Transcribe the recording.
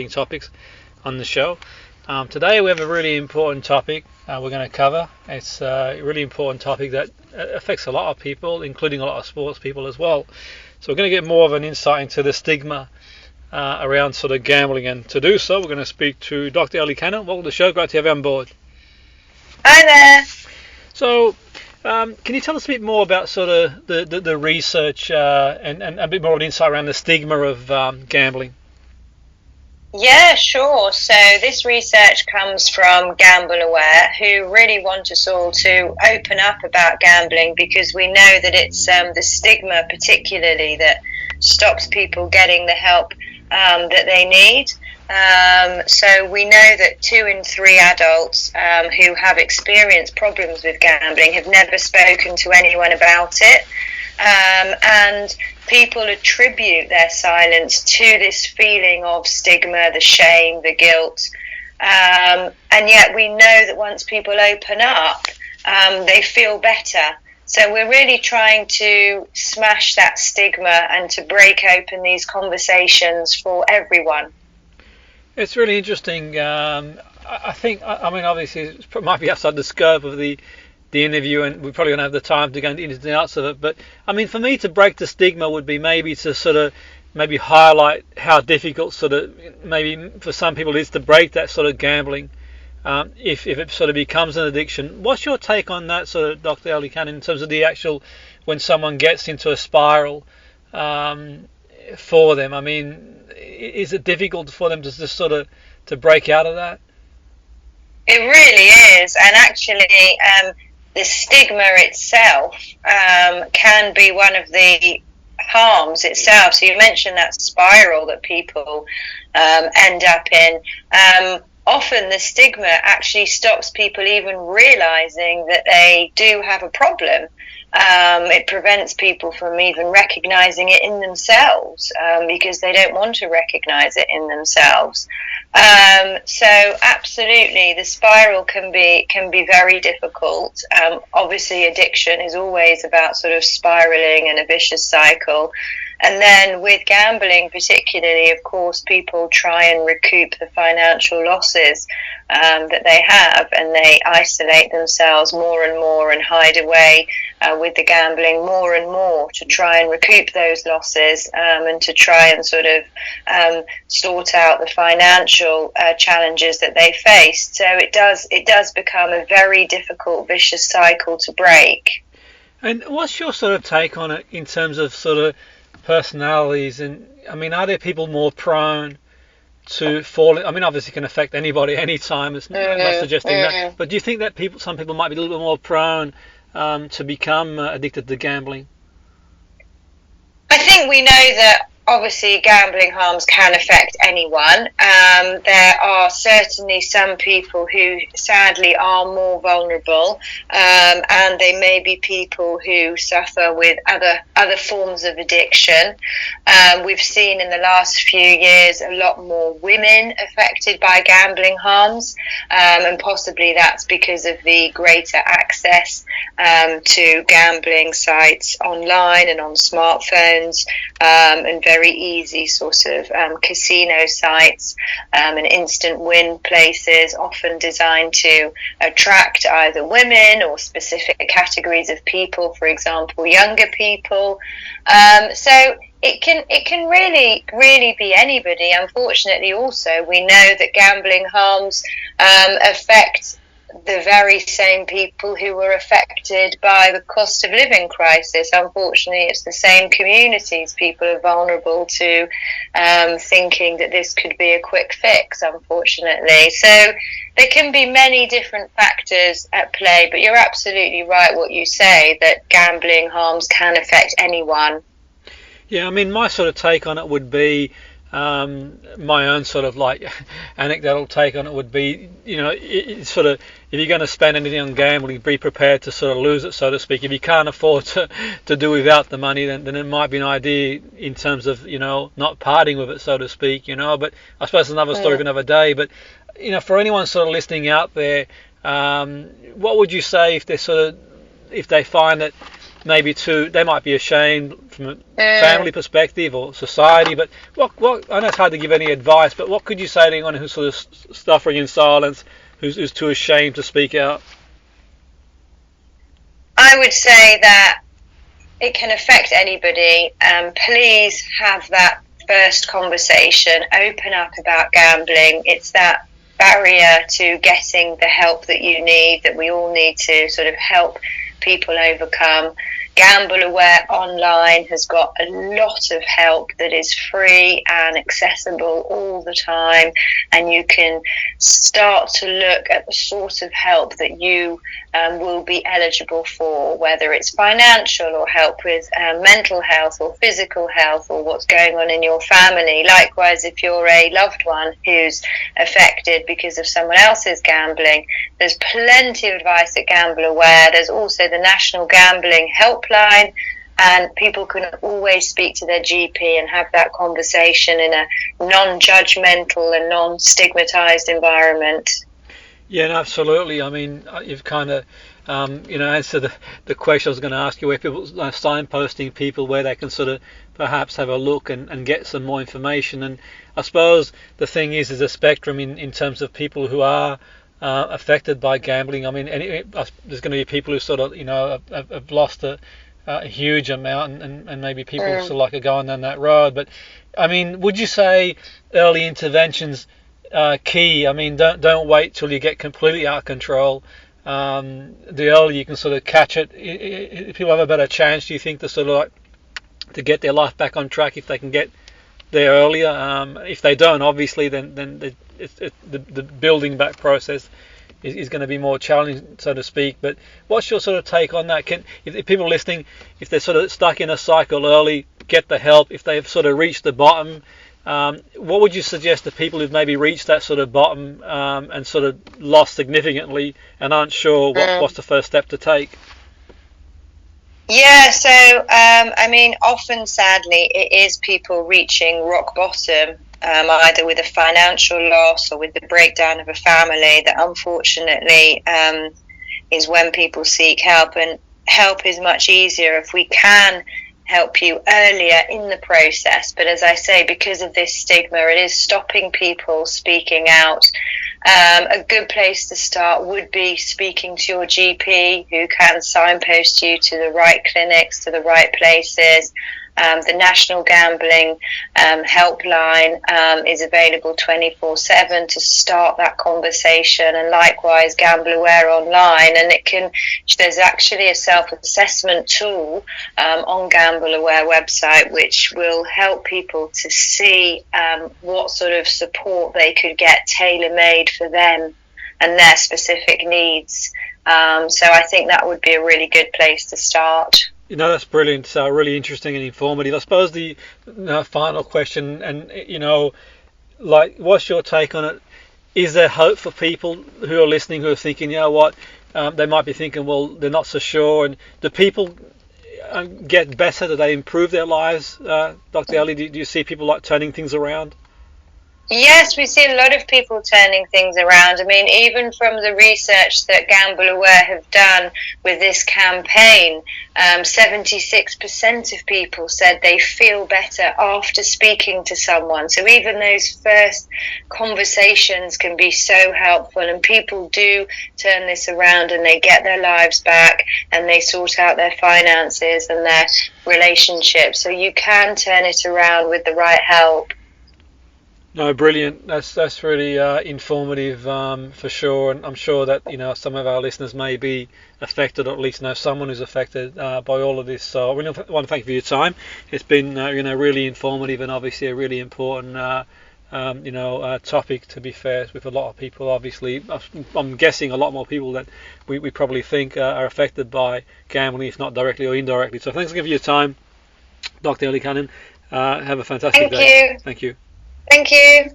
topics on the show. Today we have a really important topic we're going to cover. It's a really important topic that affects a lot of people, including a lot of sports people as well. So we're going to get more of an insight into the stigma around sort of gambling, and to do so we're going to speak to Dr Ellie Cannon. Welcome to the show, great to have you on board. Hi there. So can you tell us a bit more about sort of the research and a bit more of an insight around the stigma of gambling? Yeah, sure. So this research comes from GambleAware, who really want us all to open up about gambling, because we know that it's the stigma particularly that stops people getting the help that they need. So we know that 2 in 3 adults who have experienced problems with gambling have never spoken to anyone about it. And people attribute their silence to this feeling of stigma, the shame, the guilt. And yet we know that once people open up, they feel better. So we're really trying to smash that stigma and to break open these conversations for everyone. It's really interesting. I think, obviously it might be outside the scope of the interview, and we probably don't have the time to go into the outs of it, but I mean, for me to break the stigma would be maybe to sort of maybe highlight how difficult sort of maybe for some people it is to break that sort of gambling if it sort of becomes an addiction. What's your take on that, sort of, Dr. Ellie Cannon, in terms of the actual when someone gets into a spiral for them? I mean, is it difficult for them to just sort of to break out of that? It really is, and actually the stigma itself can be one of the harms itself. So you mentioned that spiral that people end up in. Often the stigma actually stops people even realizing that they do have a problem. It prevents people from even recognizing it in themselves because they don't want to recognize it in themselves. So absolutely, the spiral can be very difficult. Obviously, addiction is always about sort of spiraling in a vicious cycle. And then with gambling particularly, of course, people try and recoup the financial losses that they have, and they isolate themselves more and more and hide away with the gambling more and more to try and recoup those losses and to try and sort of sort out the financial challenges that they face. So it does become a very difficult, vicious cycle to break. And what's your sort of take on it in terms of sort of personalities? And I mean, are there people more prone to fall? I mean, obviously it can affect anybody anytime. It's not suggesting that, but do you think that some people might be a little bit more prone to become addicted to gambling? I think we know that obviously gambling harms can affect anyone. There are certainly some people who sadly are more vulnerable, and they may be people who suffer with other forms of addiction. We've seen in the last few years a lot more women affected by gambling harms, and possibly that's because of the greater access to gambling sites online and on smartphones, and very easy sort of casino sites and instant win places, often designed to attract either women or specific categories of people, for example, younger people. So it can really be anybody. Unfortunately, also we know that gambling harms affect the very same people who were affected by the cost of living crisis. Unfortunately, it's the same communities. People are vulnerable to thinking that this could be a quick fix, unfortunately. So there can be many different factors at play, but you're absolutely right what you say, that gambling harms can affect anyone. Yeah, I mean, my sort of take on it would be, my own sort of like anecdotal take on it would be, it's sort of, if you're going to spend anything on gambling, be prepared to sort of lose it, so to speak. If you can't afford to do without the money, then it might be an idea in terms of, not parting with it, so to speak, but I suppose it's another story for another day. But, for anyone sort of listening out there, what would you say if they find that maybe they might be ashamed from a family perspective or society. But what I know it's hard to give any advice, but what could you say to anyone who's sort of suffering in silence, who's too ashamed to speak out? I would say that it can affect anybody. Please have that first conversation, open up about gambling. It's that barrier to getting the help that you need, that we all need to sort of help people overcome. GambleAware online has got a lot of help that is free and accessible all the time, and you can start to look at the sort of help that you will be eligible for, whether it's financial or help with mental health or physical health or what's going on in your family. Likewise, if you're a loved one who's affected because of someone else's gambling, there's plenty of advice at GambleAware. There's also the National Gambling Helpline, and people can always speak to their GP and have that conversation in a non-judgmental and non-stigmatized environment. Yeah, no, absolutely. I mean, you've kind of, answered the question I was going to ask you, where people signposting people where they can sort of perhaps have a look and get some more information. And I suppose the thing is a spectrum in terms of people who are affected by gambling. I mean, there's going to be people who sort of, have lost a huge amount, and maybe people sort of like are going down that road. But I mean, would you say early interventions key? I mean, don't wait till you get completely out of control. The earlier you can sort of catch it, people have a better chance, do you think, to sort of like to get their life back on track if they can get there earlier? If they don't, obviously, then the building back process is going to be more challenging, so to speak. But what's your sort of take on that? If people listening, if they're sort of stuck in a cycle early, get the help. If they've sort of reached the bottom, what would you suggest to people who've maybe reached that sort of bottom and sort of lost significantly and aren't sure what's the first step to take? Yeah, so I mean, often, sadly, it is people reaching rock bottom, either with a financial loss or with the breakdown of a family, that unfortunately is when people seek help. And help is much easier if we can help you earlier in the process. But as I say, because of this stigma, it is stopping people speaking out. A good place to start would be speaking to your GP, who can signpost you to the right clinics, to the right places. The National Gambling Helpline is available 24/7 to start that conversation, and likewise GambleAware online. And there's actually a self-assessment tool on GambleAware website which will help people to see what sort of support they could get tailor-made for them and their specific needs. So I think that would be a really good place to start. That's brilliant. Really interesting and informative. I suppose the final question, and what's your take on it? Is there hope for people who are listening, who are thinking, what? They might be thinking, well, they're not so sure. And do people get better? Do they improve their lives? Dr. Ellie, do you see people like turning things around? Yes, we see a lot of people turning things around. I mean, even from the research that GambleAware have done with this campaign, 76% of people said they feel better after speaking to someone. So even those first conversations can be so helpful, and people do turn this around and they get their lives back and they sort out their finances and their relationships. So you can turn it around with the right help. No, brilliant. That's really informative for sure, and I'm sure that some of our listeners may be affected, or at least know someone who's affected by all of this. So I really want to thank you for your time. It's been really informative and obviously a really important topic, to be fair, with a lot of people. Obviously, I'm guessing a lot more people that we probably think are affected by gambling, if not directly or indirectly. So thanks again for your time, Dr. Ellie Cannon. Have a fantastic day. Thank you. Thank you. Thank you.